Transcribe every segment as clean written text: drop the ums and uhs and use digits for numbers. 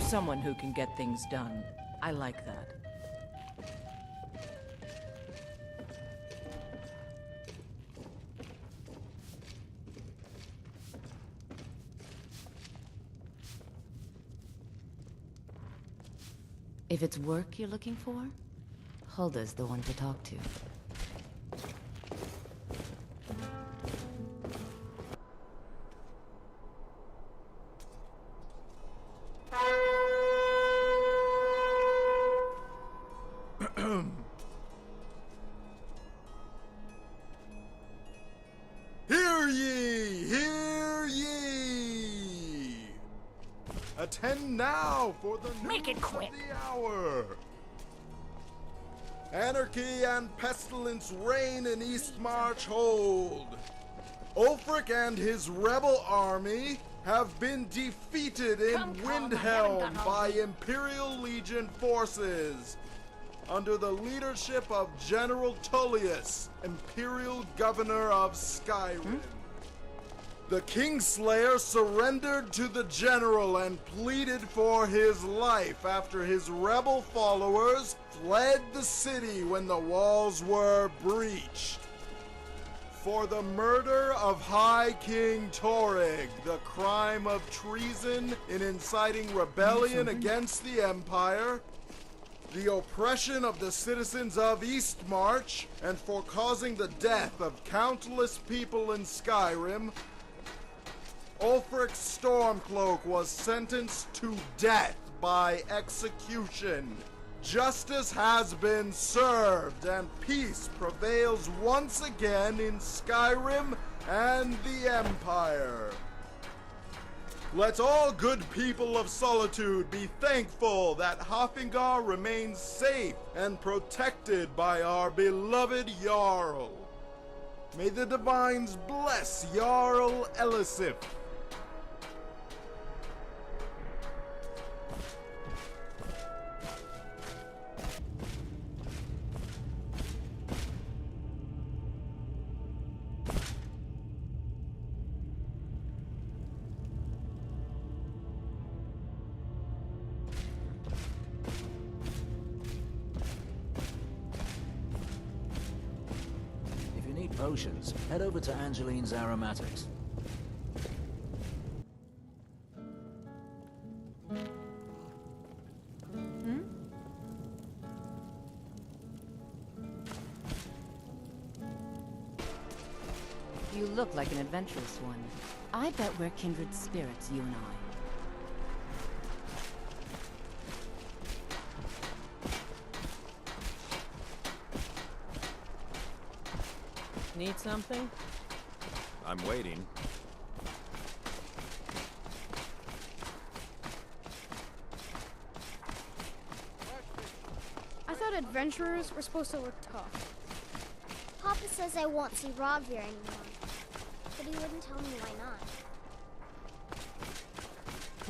Someone who can get things done. I like that. If it's work you're looking for, Hulda's the one to talk to. Hear ye! Hear ye! Attend now for the Make it news quick. of the hour. Anarchy and pestilence reign in Eastmarch Hold. Ulfric and his rebel army have been defeated in Come, I haven't Windhelm got no by meat. Imperial Legion forces under the leadership of General Tullius, Imperial Governor of SKYRIM. The Kingslayer surrendered to the general and pleaded for his life after his rebel followers fled the city when the walls were breached. For the murder of High King Torrig, the crime of treason in inciting rebellion against the Empire, the oppression of the citizens of Eastmarch, and for causing the death of countless people in Skyrim, Ulfric Stormcloak was sentenced to death by execution. Justice has been served, and peace prevails once again in Skyrim and the Empire. Let all good people of Solitude be thankful that Hoffingar remains safe and protected by our beloved Jarl. May the Divines bless Jarl Elisif. If you need potions, head over to Angeline's Aromatics. You look like an adventurous one. I bet we're kindred spirits, you and I. Need something? I'm waiting. I thought adventurers were supposed to look tough. Papa says I won't see Ravir anymore, but he wouldn't tell me why not.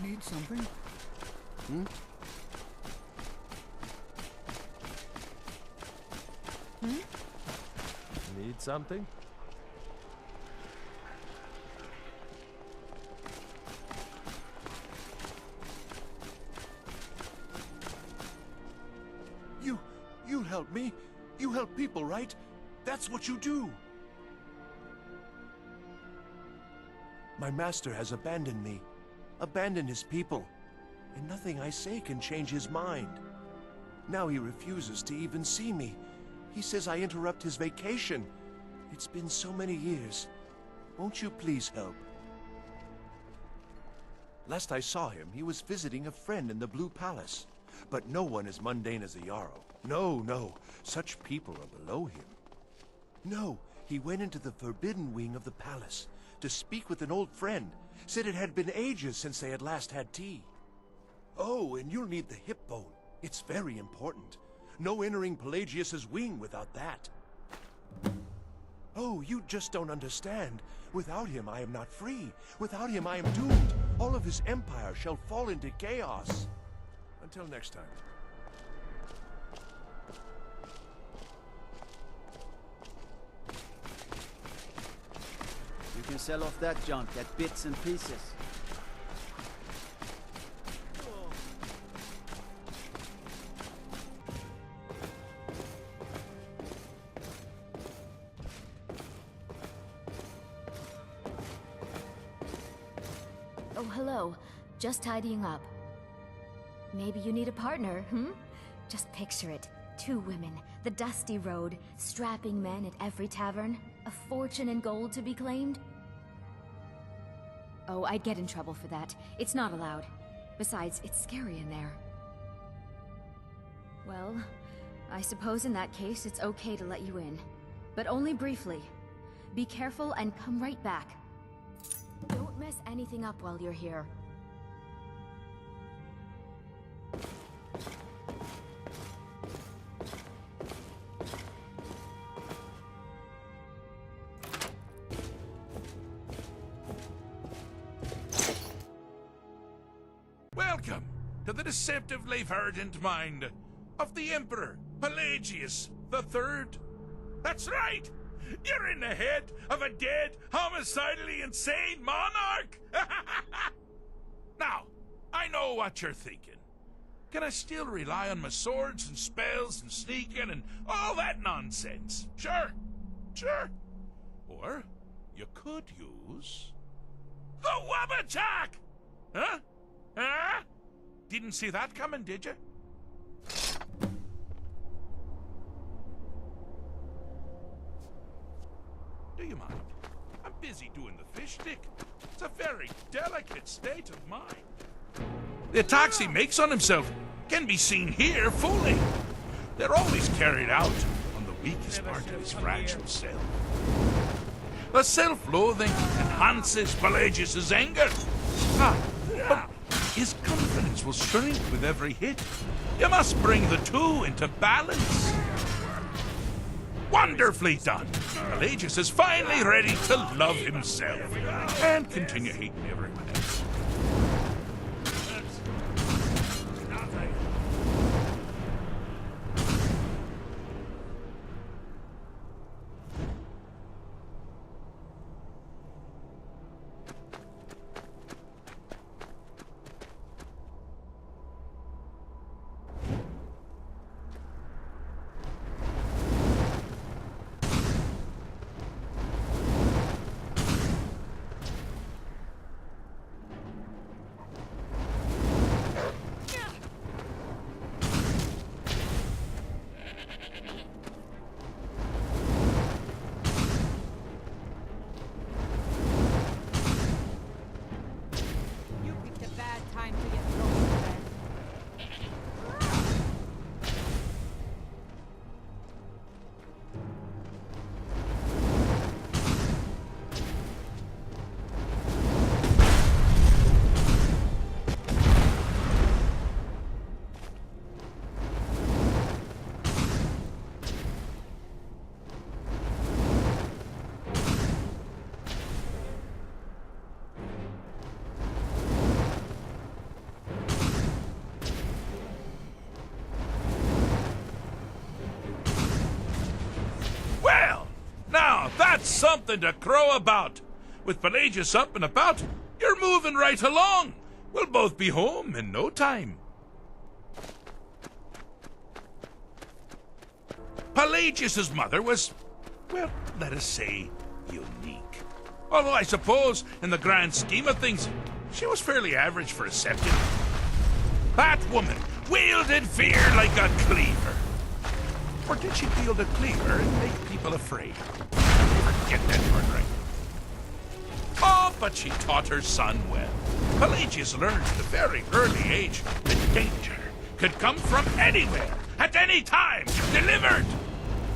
Need something? Need something? You help me. You help people, right? That's what you do. My master has abandoned me, abandoned his people, and nothing I say can change his mind. Now he refuses to even see me. He says I interrupt his vacation. It's been so many years. Won't you please help? Last I saw him, he was visiting a friend in the Blue Palace. But no one as mundane as a Jarl. No, no. Such people are below him. No, he went into the forbidden wing of the palace to speak with an old friend. Said it had been ages since they had last had tea. Oh, and you'll need the hip bone. It's very important. No entering Pelagius's wing without that. Oh, you just don't understand. Without him, I am not free. Without him, I am doomed. All of his empire shall fall into chaos. Until next time. You can sell off that junk at bits and pieces. hello. Just tidying up. Maybe you need a partner, Just picture it. 2 women, the dusty road, strapping men at every tavern, a fortune in gold to be claimed. Oh, I'd get in trouble for that. It's not allowed. Besides, it's scary in there. Well, I suppose in that case it's okay to let you in. But only briefly. Be careful and come right back. Don't mess anything up while you're here. Welcome to the deceptively verdant mind of the Emperor Pelagius III. That's right! You're in the head of a dead, homicidally insane monarch! Now, I know what you're thinking. Can I still rely on my swords and spells and sneaking and all that nonsense? Sure. Or you could use the Wabachak! Huh? Didn't see that coming, did you? Do you mind? I'm busy doing the fish stick. It's a very delicate state of mind. The attacks he makes on himself can be seen here fully. They're always carried out on the weakest part of his fragile self. The self-loathing enhances Pelagius's anger. But his confidence will shrink with every hit. You must bring the two into balance. Wonderfully done. Pelagius is finally ready to love himself and continue hating everyone else. That's something to crow about. With Pelagius up and about, you're moving right along. We'll both be home in no time. Pelagius's mother was, well, let us say, unique. Although I suppose, in the grand scheme of things, she was fairly average for a septon. That woman wielded fear like a cleaver. Or did she wield a cleaver and make people afraid? Get that word right. Oh, but she taught her son well. Pelagius learned at a very early age that danger could come from anywhere, at any time, delivered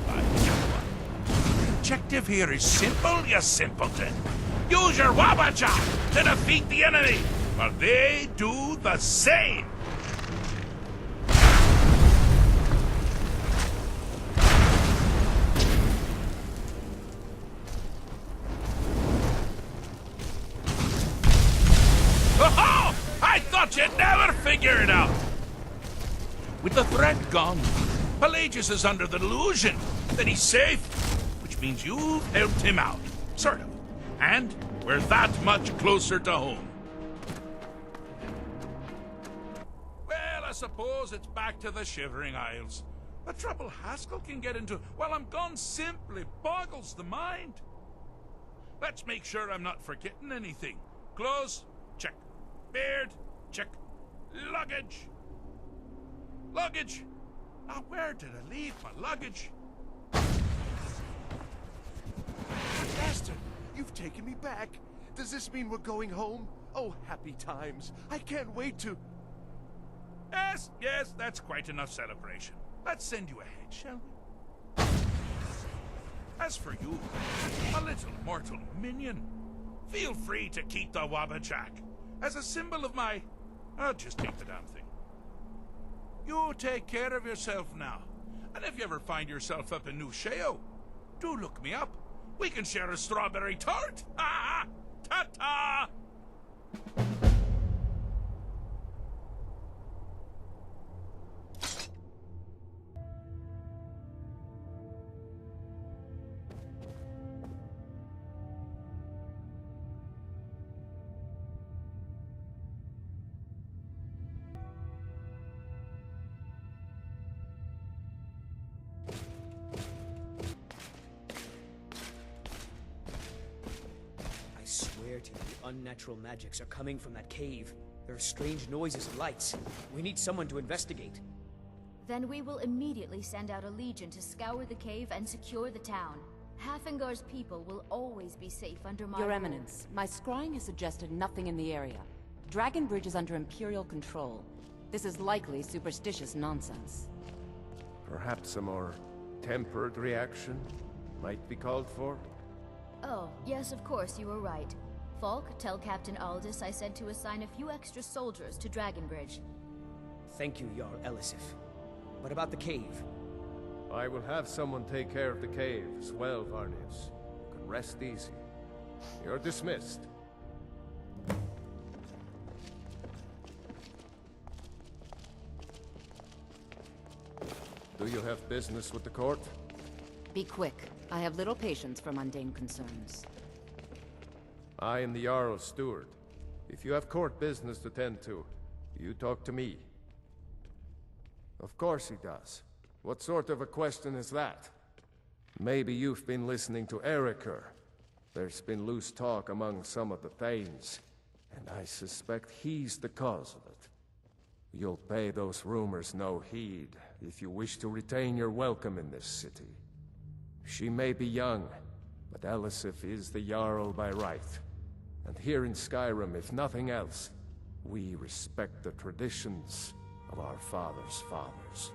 by anyone. The objective here is simple, you simpleton. Use your Wabachak to defeat the enemy, while they do the same. Oh, I thought you'd never figure it out! With the threat gone, Pelagius is under the delusion that he's safe, which means you've helped him out, sort of. And we're that much closer to home. Well, I suppose it's back to the Shivering Isles. The trouble Haskell can get into while I'm gone simply boggles the mind. Let's make sure I'm not forgetting anything. Clothes, check. Beard. Check. Luggage. Luggage. Now, where did I leave my luggage? Master, you've taken me back. Does this mean we're going home? Oh, happy times. I can't wait to... Yes, yes, that's quite enough celebration. Let's send you ahead, shall we? As for you, a little mortal minion, feel free to keep the Wabbajack as a symbol of my... I'll just take the damn thing. You take care of yourself now. And if you ever find yourself up in New Sheo, do look me up. We can share a strawberry tart. Ah! Ta-ta! I swear to you, the unnatural magics are coming from that cave. There are strange noises and lights. We need someone to investigate. Then we will immediately send out a legion to scour the cave and secure the town. Halfingar's people will always be safe under my Your rule. Eminence, my scrying has suggested nothing in the area. Dragon Bridge is under Imperial control. This is likely superstitious nonsense. Perhaps a more tempered reaction might be called for? Oh, yes, of course, you were right. Falk, tell Captain Aldous I said to assign a few extra soldiers to Dragonbridge. Thank you, Jarl Elisif. What about the cave? I will have someone take care of the cave as well, Varnius. You can rest easy. You're dismissed. Do you have business with the court? Be quick. I have little patience for mundane concerns. I am the Jarl's steward. If you have court business to tend to, you talk to me. Of course he does. What sort of a question is that? Maybe you've been listening to Eriker. There's been loose talk among some of the Thanes, and I suspect he's the cause of it. You'll pay those rumors no heed if you wish to retain your welcome in this city. She may be young, but Elisif is the Jarl by right. And here in Skyrim, if nothing else, we respect the traditions of our fathers' fathers.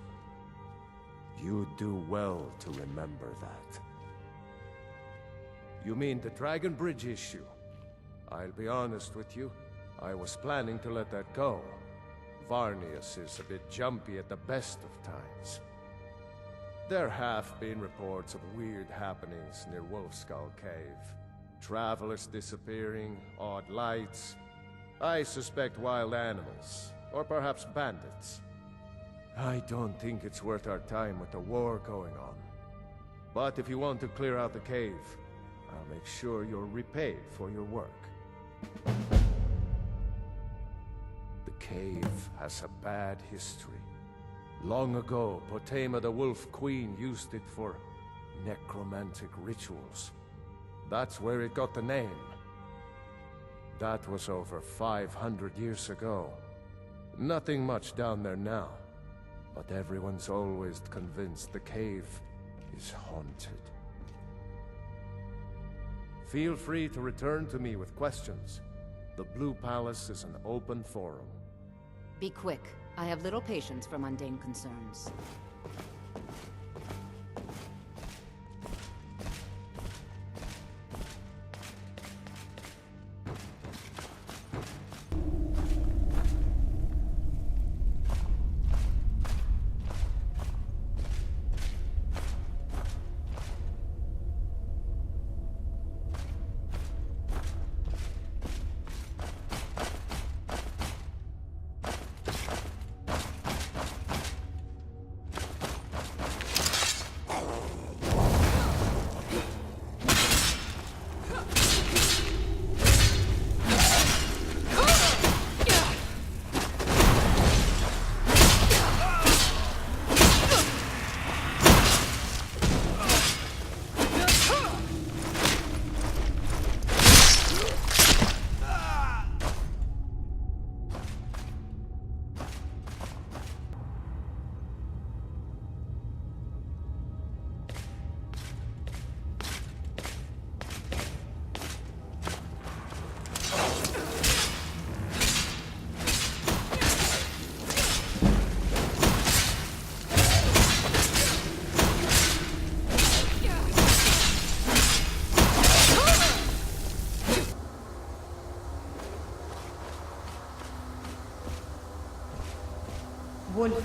You do well to remember that. You mean the Dragon Bridge issue? I'll be honest with you, I was planning to let that go. Varnius is a bit jumpy at the best of times. There have been reports of weird happenings near Wolfskull Cave. Travelers disappearing, odd lights. I suspect wild animals, or perhaps bandits. I don't think it's worth our time with the war going on. But if you want to clear out the cave, I'll make sure you're repaid for your work. The cave has a bad history. Long ago, Potema the Wolf Queen used it for necromantic rituals. That's where it got the name. That was over 500 years ago. Nothing much down there now, but everyone's always convinced the cave is haunted. Feel free to return to me with questions. The Blue Palace is an open forum. Be quick. I have little patience for mundane concerns.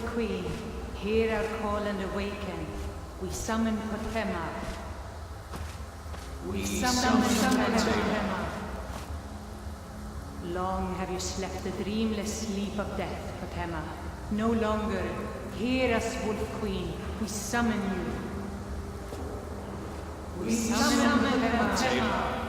Queen, hear our call and awaken. We summon Potema. We summon Potema. Long have you slept the dreamless sleep of death, Potema. No longer. Hear us, Wolf Queen. We summon you. We summon Potema.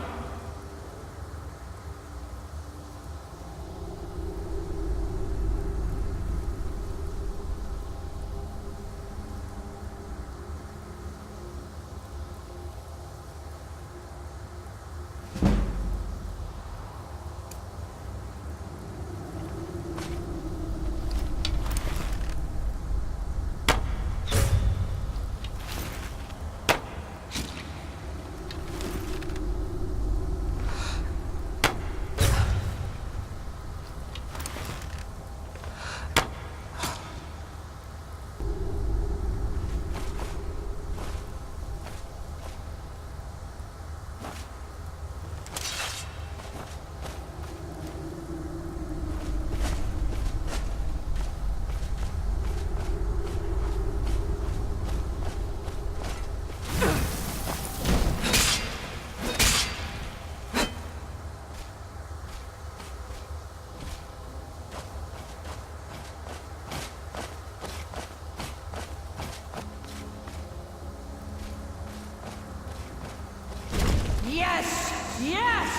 Yes! Yes!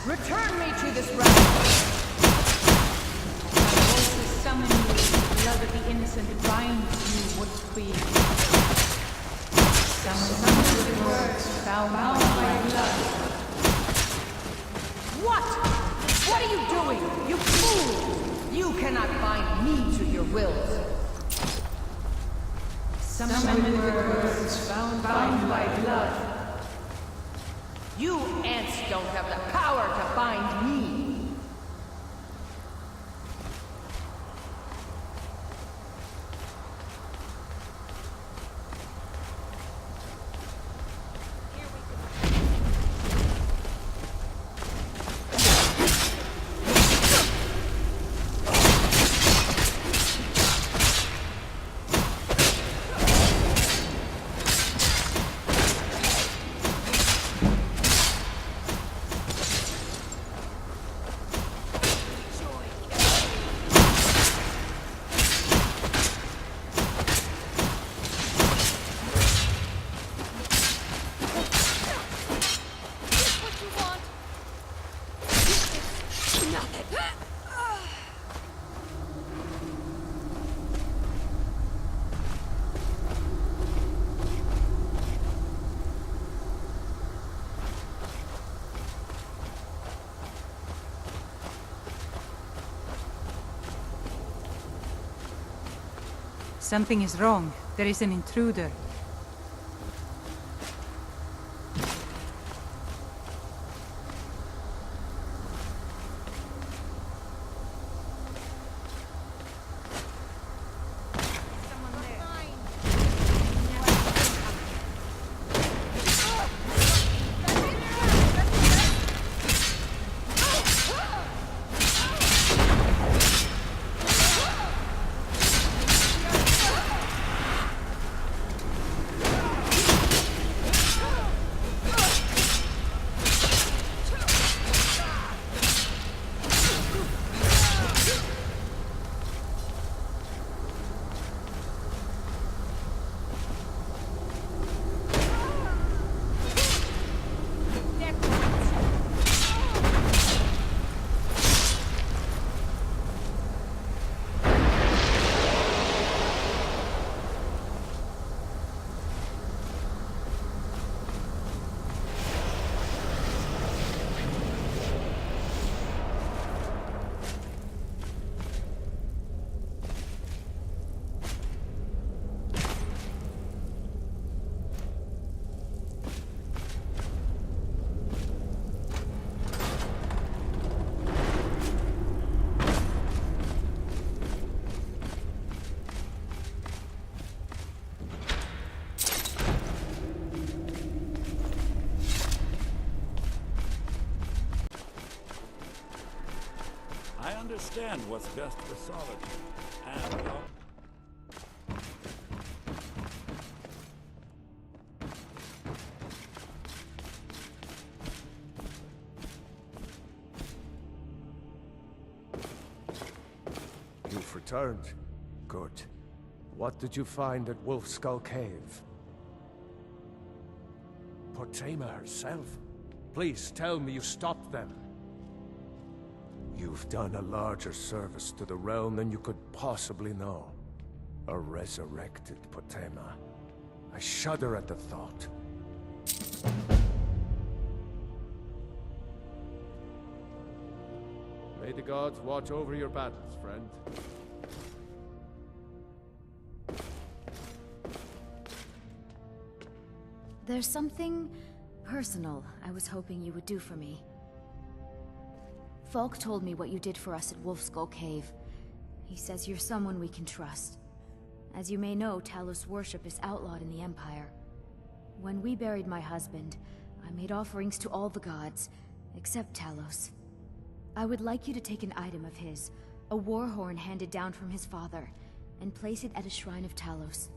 Return me to this realm! My voices summon you. The blood of the innocent binds you, Wolf Queen. Summon with words bound by blood. What? What are you doing? You fool! You cannot bind me to your wills. Summon with words bound by blood. You ants don't have the power to bind me! Something is wrong. There is an intruder. I understand what's best for Solitude, and returned. Good. What did you find at Wolf Skull Cave? Potema herself? Please tell me you stopped them. You've done a larger service to the realm than you could possibly know. A resurrected Potema. I shudder at the thought. May the gods watch over your battles, friend. There's something personal I was hoping you would do for me. Falk told me what you did for us at Wolfskull Cave. He says you're someone we can trust. As you may know, Talos worship is outlawed in the Empire. When we buried my husband, I made offerings to all the gods, except Talos. I would like you to take an item of his, a war horn handed down from his father, and place it at a shrine of Talos.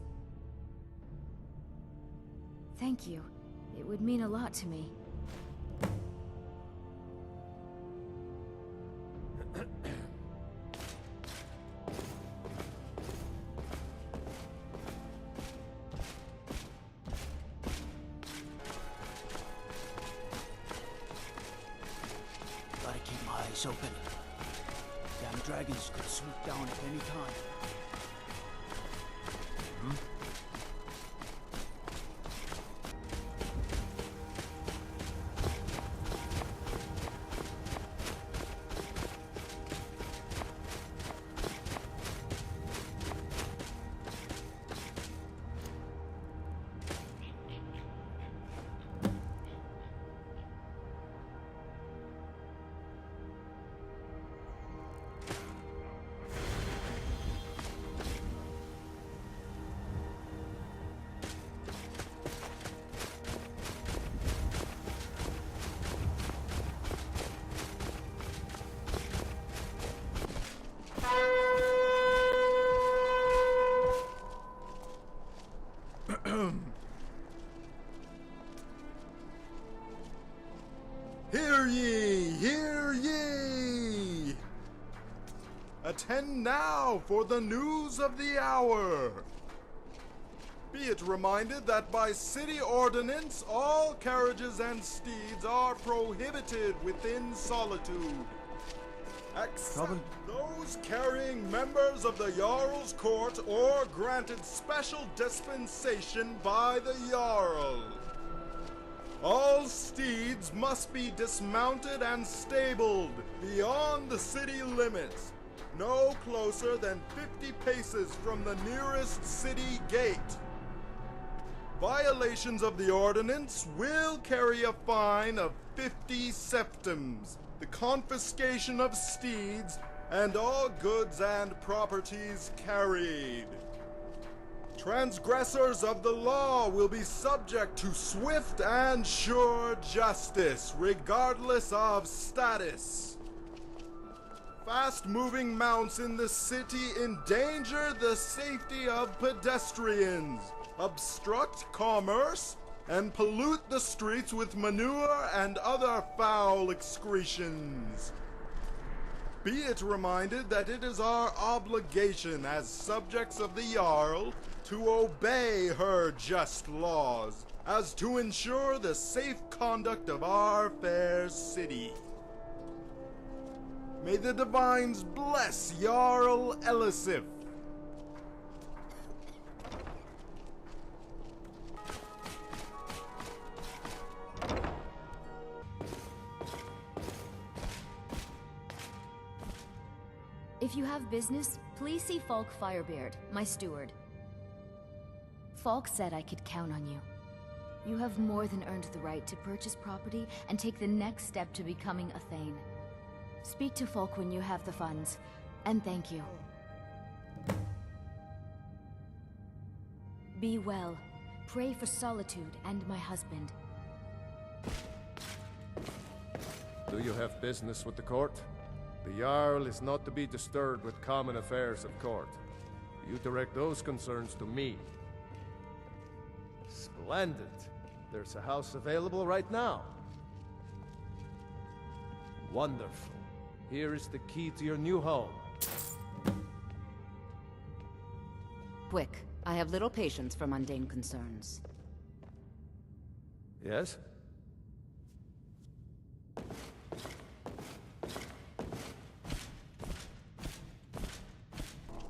Thank you. It would mean a lot to me. Gotta keep my eyes open. Damn dragons could swoop down at any time. Hear ye! Hear ye! Attend now for the news of the hour. Be it reminded that by city ordinance, all carriages and steeds are prohibited within Solitude. Except those carrying members of the Jarl's court or granted special dispensation by the Jarl. All steeds must be dismounted and stabled beyond the city limits, no closer than 50 paces from the nearest city gate. Violations of the ordinance will carry a fine of 50 septims, the confiscation of steeds, and all goods and properties carried. Transgressors of the law will be subject to swift and sure justice, regardless of status. Fast-moving mounts in the city endanger the safety of pedestrians, obstruct commerce, and pollute the streets with manure and other foul excretions. Be it reminded that it is our obligation as subjects of the Jarl to obey her just laws, as to ensure the safe conduct of our fair city. May the divines bless Jarl Elisif. If you have business, please see Falk Firebeard, my steward. Falk said I could count on you. You have more than earned the right to purchase property and take the next step to becoming a Thane. Speak to Falk when you have the funds, and thank you. Be well. Pray for Solitude and my husband. Do you have business with the court? The Jarl is not to be disturbed with common affairs of court. You direct those concerns to me. Splendid. There's a house available right now. Wonderful. Here is the key to your new home. Quick, I have little patience for mundane concerns. Yes?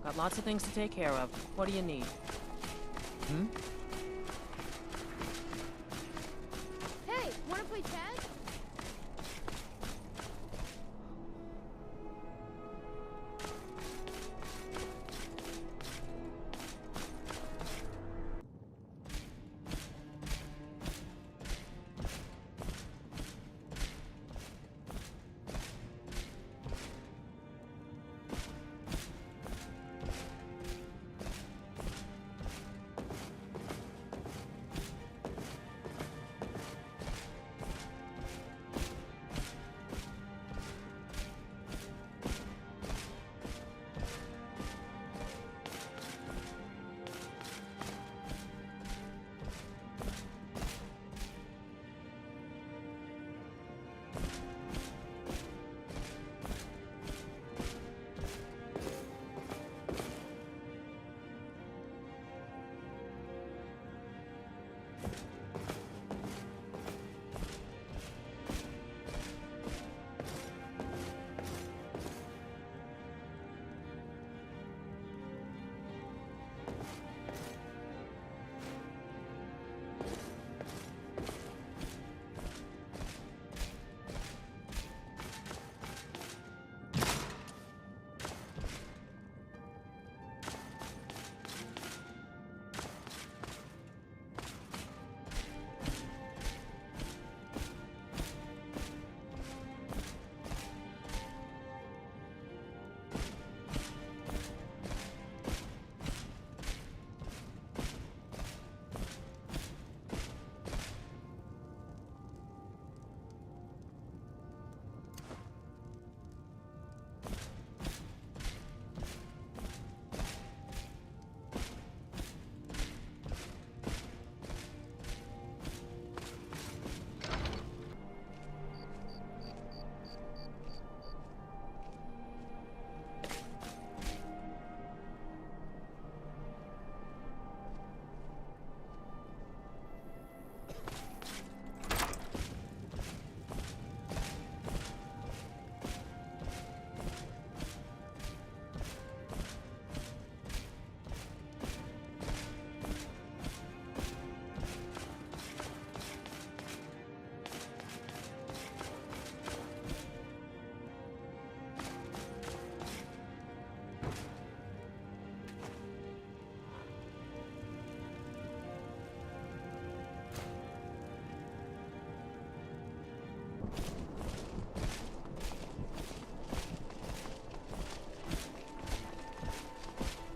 Got lots of things to take care of. What do you need? Hey, wanna play tag?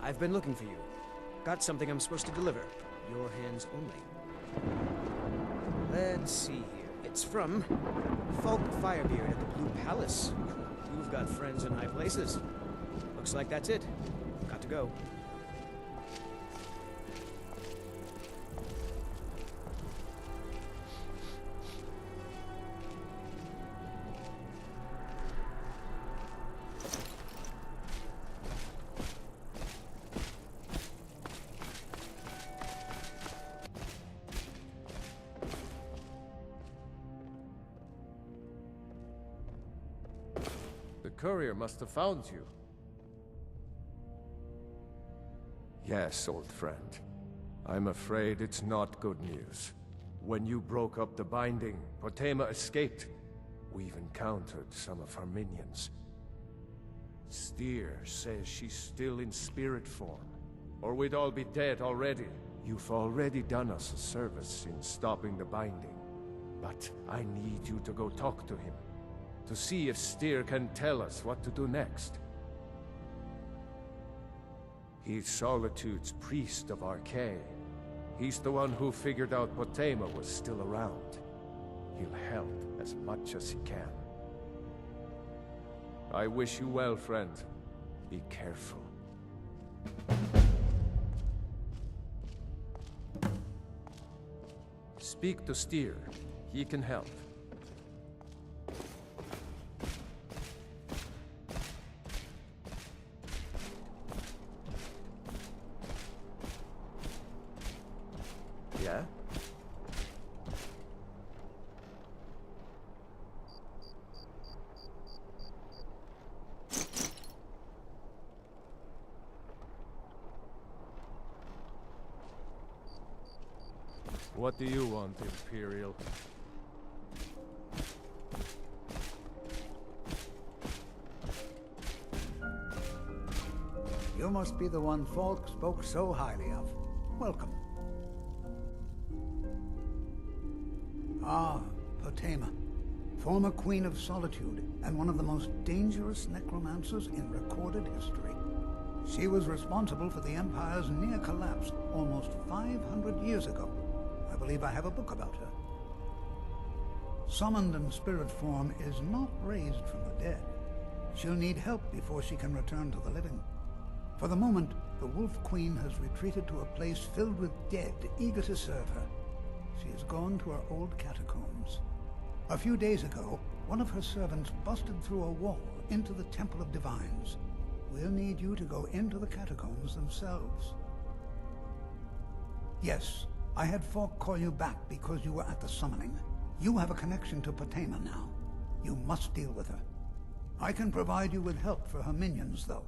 I've been looking for you. Got something I'm supposed to deliver. Your hands only. Let's see here. It's from Falk Firebeard at the Blue Palace. You've got friends in high places. Looks like that's it. Got to go. The courier must have found you. Yes, old friend. I'm afraid it's not good news. When you broke up the binding, Potema escaped. We've encountered some of her minions. Steer says she's still in spirit form, or we'd all be dead already. You've already done us a service in stopping the binding, but I need you to go talk to him, to see if Steer can tell us what to do next. He's Solitude's priest of Arcane. He's the one who figured out Potema was still around. He'll help as much as he can. I wish you well, friend. Be careful. Speak to Steer. He can help. What do you want, Imperial? You must be the one Falk spoke so highly of. Welcome. Ah, Potema, former Queen of Solitude, and one of the most dangerous necromancers in recorded history. She was responsible for the Empire's near collapse almost 500 years ago. I believe I have a book about her. Summoned in spirit form is not raised from the dead. She'll need help before she can return to the living. For the moment, the Wolf Queen has retreated to a place filled with dead, eager to serve her. She has gone to her old catacombs. A few days ago, one of her servants busted through a wall into the Temple of Divines. We'll need you to go into the catacombs themselves. Yes, I had Falk call you back because you were at the summoning. You have a connection to Potema now. You must deal with her. I can provide you with help for her minions, though.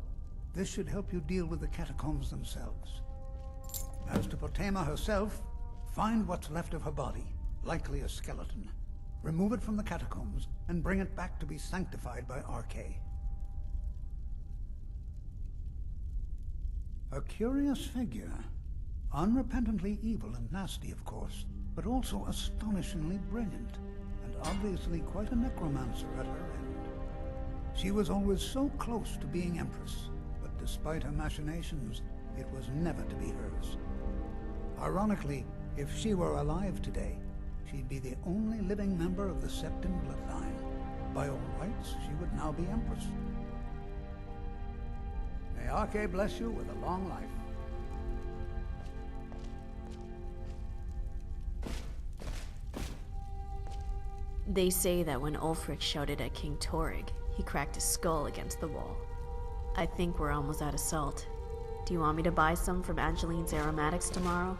This should help you deal with the catacombs themselves. As to Potema herself, find what's left of her body, likely a skeleton. Remove it from the catacombs and bring it back to be sanctified by RK. A curious figure. Unrepentantly evil and nasty, of course, but also astonishingly brilliant, and obviously quite a necromancer at her end. She was always so close to being Empress, but despite her machinations, it was never to be hers. Ironically, if she were alive today, she'd be the only living member of the Septim bloodline. By all rights, she would now be Empress. May RK bless you with a long life. They say that when Ulfric shouted at King Torrig, he cracked his skull against the wall. I think we're almost out of salt. Do you want me to buy some from Angeline's Aromatics tomorrow?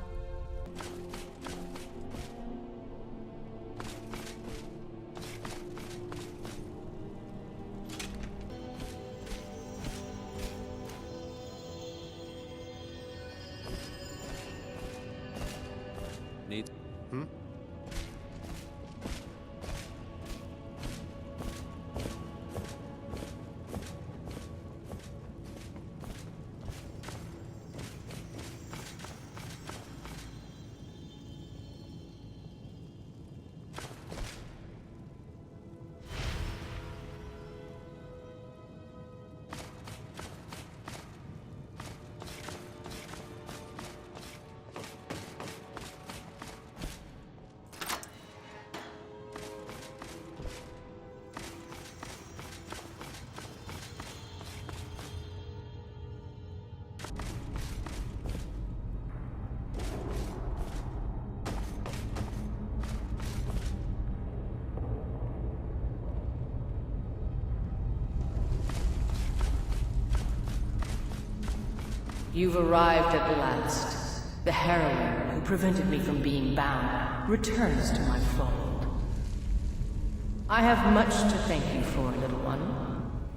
Need? You've arrived at last. The heroine who prevented me from being bound returns to my fold. I have much to thank you for, little one.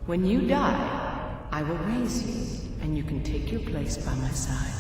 When you die, I will raise you, and you can take your place by my side.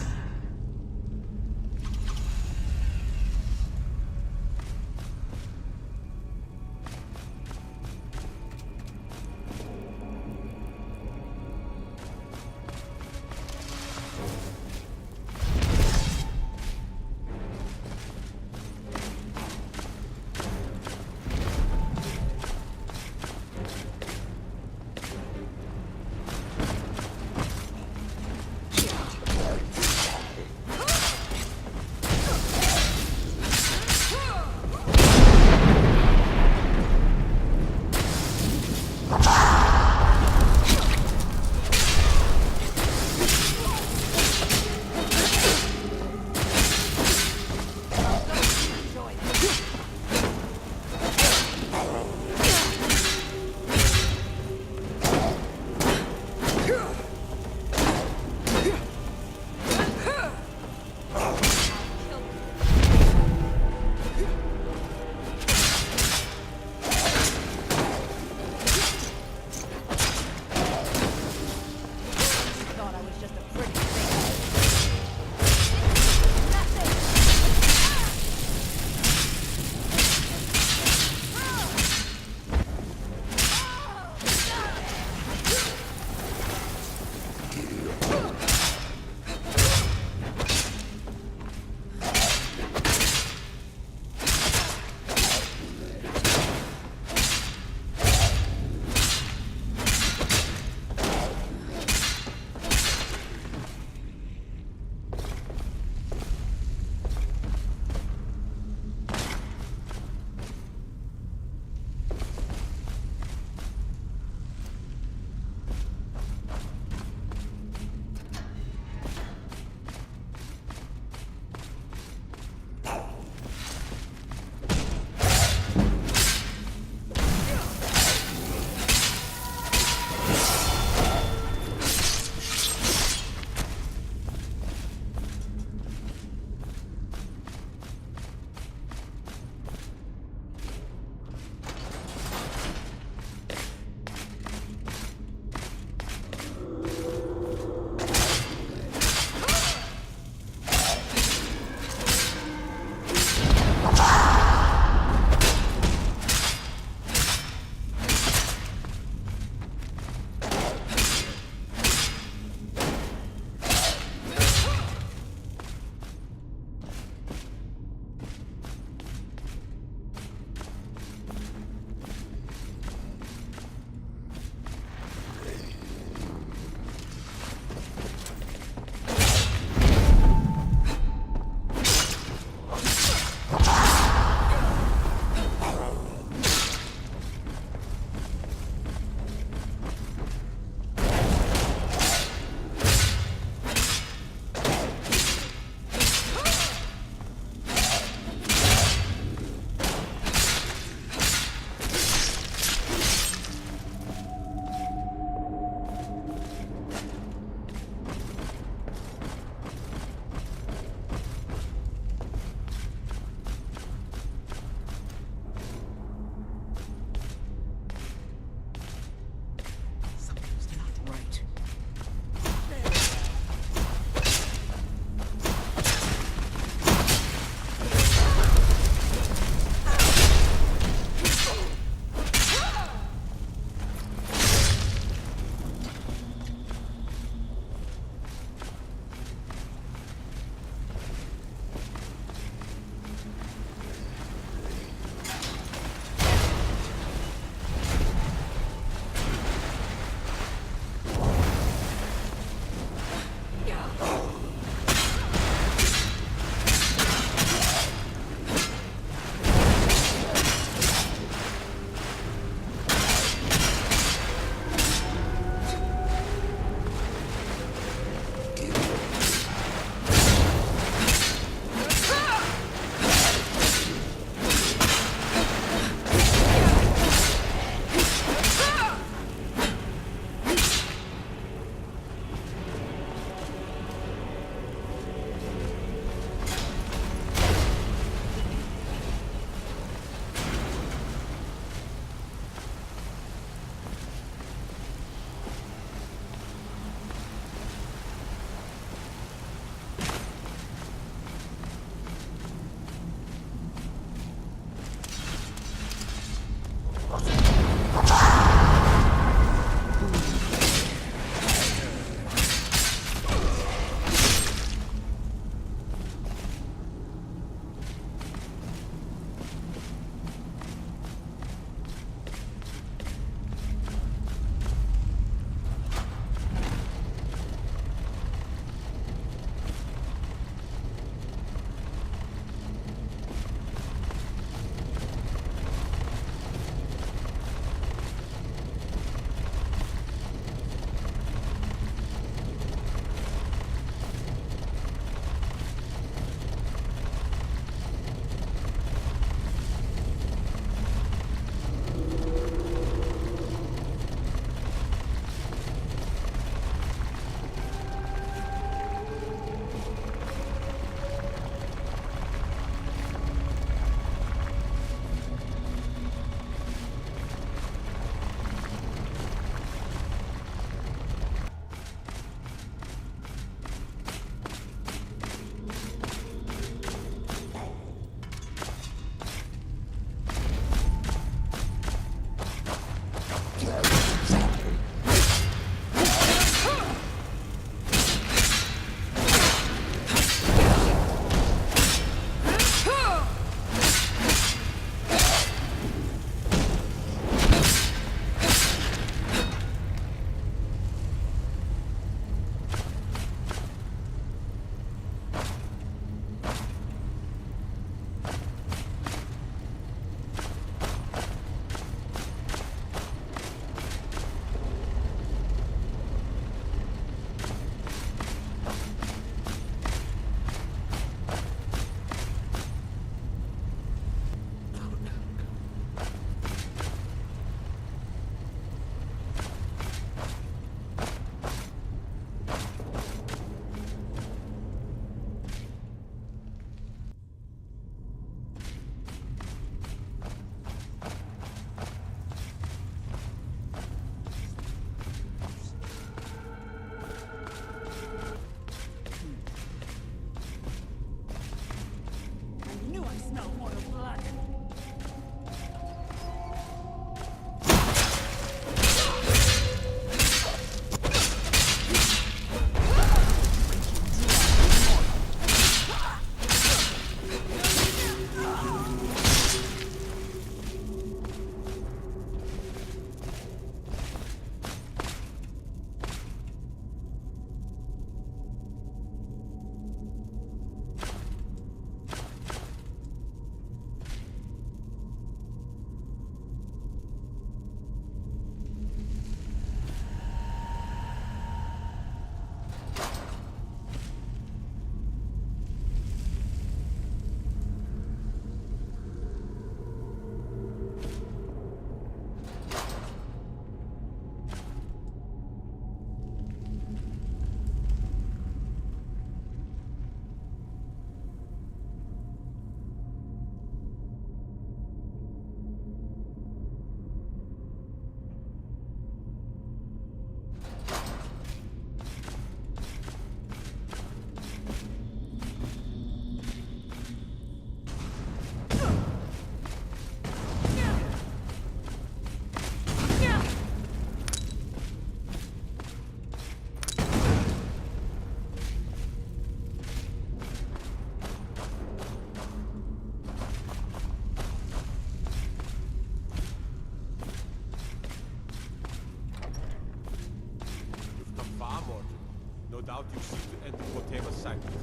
doubt you seek to enter Potema's sanctuary.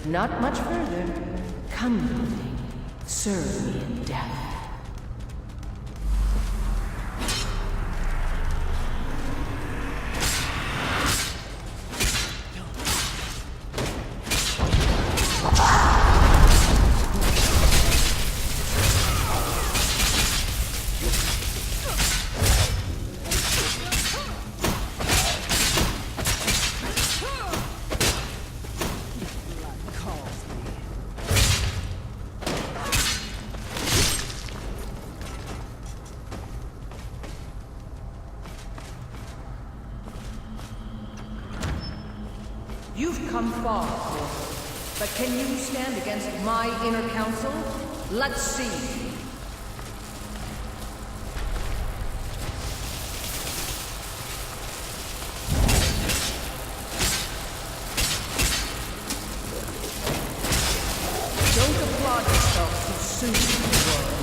Not much further. Come, Liebling. Serve me in death. You've come far, but can you stand against my inner council? Let's see. Don't applaud yourself too soon, world.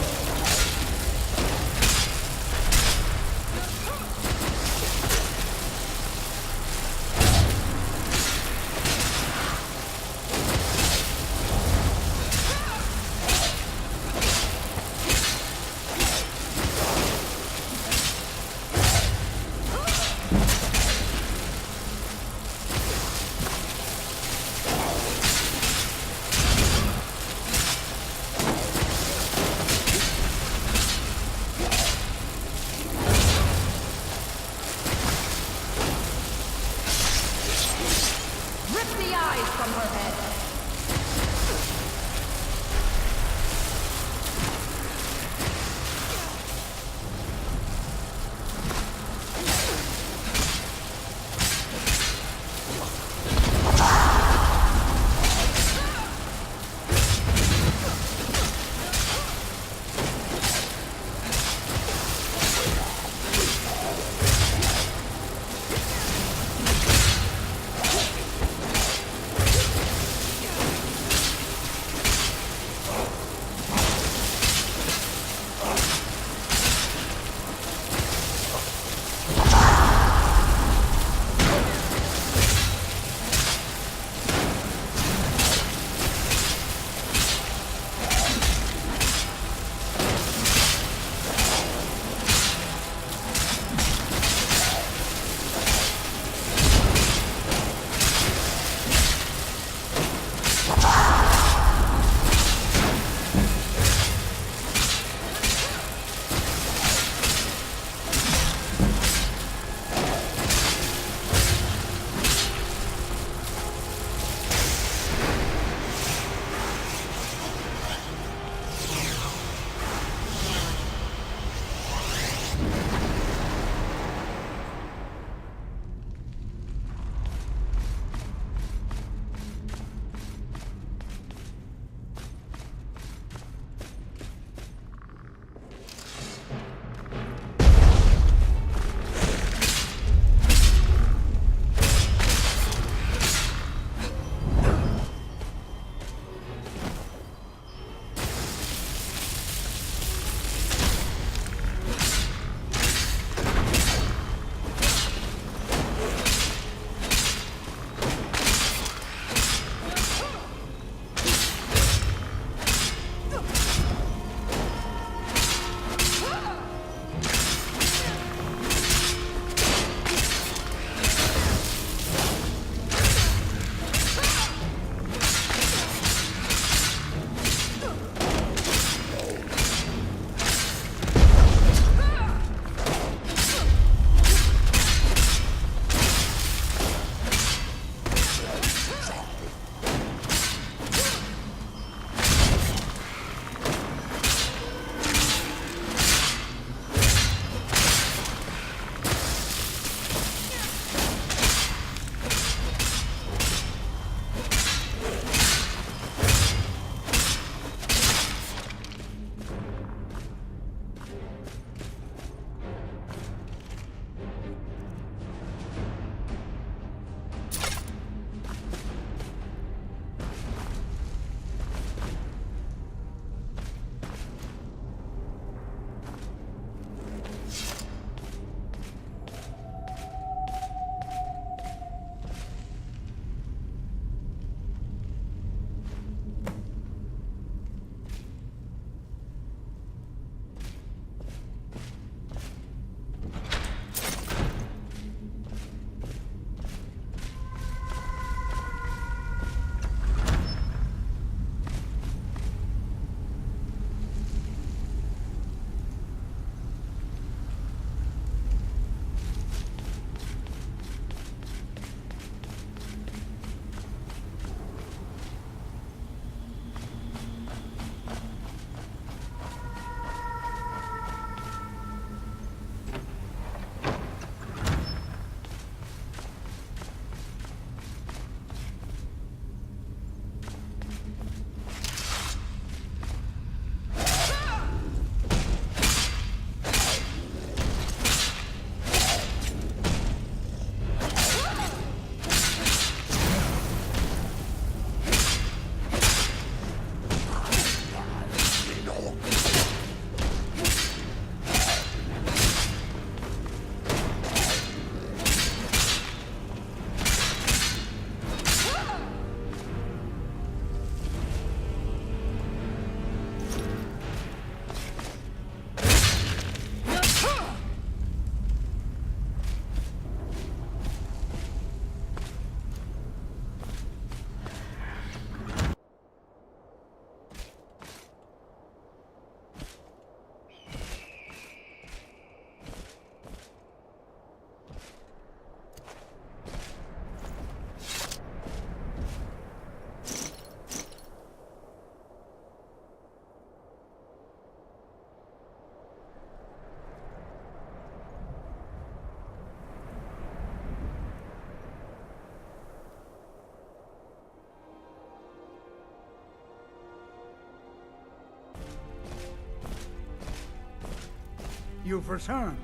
You've returned.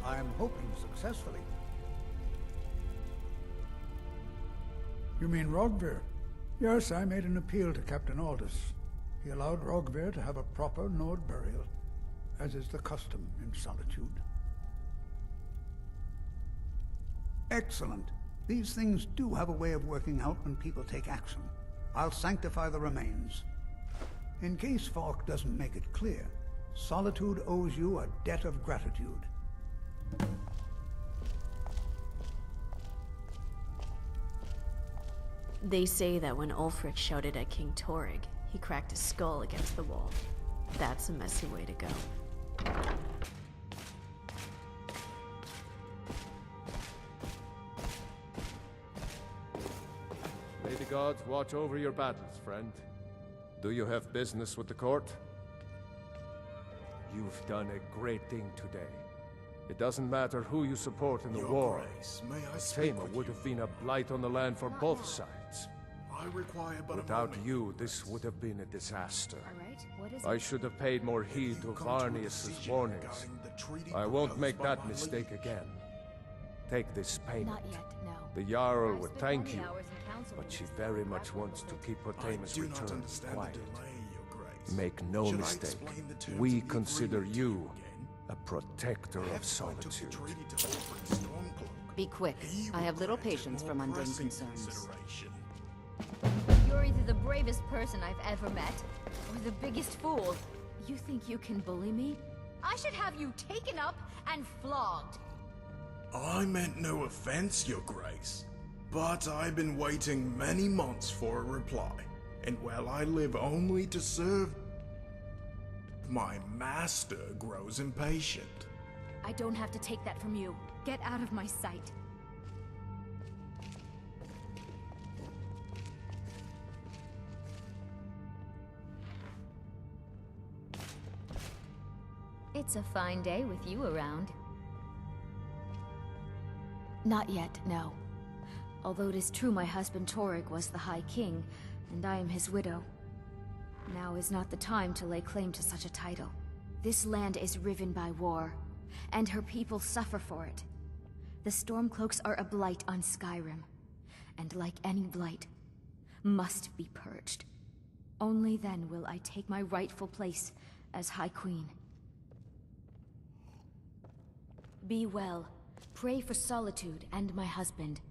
I am hoping successfully. You mean Rogvir? Yes, I made an appeal to Captain Aldous. He allowed Rogvir to have a proper Nord burial, as is the custom in Solitude. Excellent. These things do have a way of working out when people take action. I'll sanctify the remains. In case Falk doesn't make it clear, Solitude owes you a debt of gratitude. They say that when Ulfric shouted at King Torrig, he cracked his skull against the wall. That's a messy way to go. May the gods watch over your battles, friend. Do you have business with the court? You've done a great thing today. It doesn't matter who you support in the war. Tama would have been a blight on the land for both sides. I require but Without you, this would have been a disaster. I should have paid more heed to Varnius's warnings. I won't make that mistake again. Take this payment. Not yet, no. The Jarl would thank you, but she very much wants to keep Potama's return quiet. Make no mistake, we consider you a protector of Solitude. Be quick. I have little patience for mundane concerns. You're either the bravest person I've ever met, or the biggest fool. You think you can bully me? I should have you taken up and flogged. I meant no offense, Your Grace, but I've been waiting many months for a reply, and while I live only to serve, my master grows impatient. I don't have to take that from you. Get out of my sight. It's a fine day with you around. Not yet, no. Although it is true my husband Torrig was the High King, and I am his widow. Now is not the time to lay claim to such a title. This land is riven by war, and her people suffer for it. The Stormcloaks are a blight on Skyrim, and like any blight, must be purged. Only then will I take my rightful place as High Queen. Be well. Pray for Solitude and my husband.